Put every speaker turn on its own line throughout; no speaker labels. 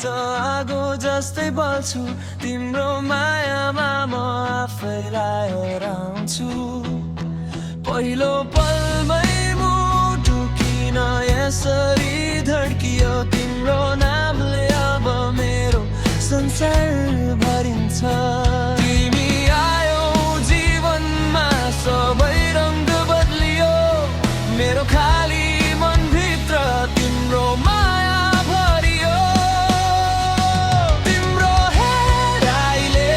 त आगो जस्तै बल्छु तिम्रो मायामा म आफैलाई हराउँछु पहिलो पलमै मुटु किन यसरी धड्कियो तिम्रो नामले अब मेरो संसार भरिन्छ तिमी आयो जीवनमा सबै रंग बदलियो मेरो खाली मनभित्र तिम्रो माया भरियो तिम्रो हेराइले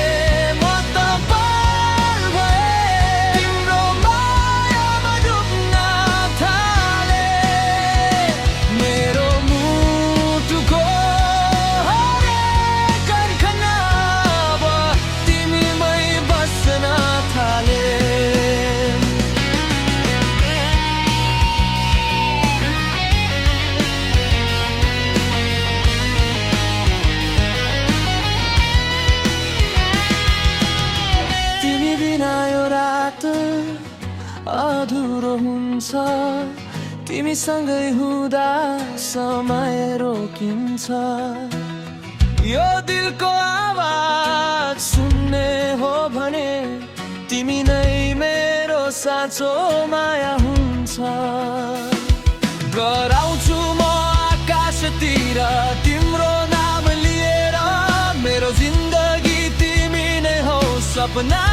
म त पार भएँ तिम्रो मायामा डुब्न थाले मेरो मुटुको हरेक कणकण अब तिमीमै बस्न थाले तिमी बिना यो रात अधुरो हुन्छ तिमीसँगै हुँदा समय रोकिन्छ यो दिलको आवाज सुन्ने हो भने तिमी नै मेरो साँचो माया हुन्छ गराउँछु म आकाशतिर तिम्रो नाम लिएर मेरो जिन्दगी तिमी नै हो सपना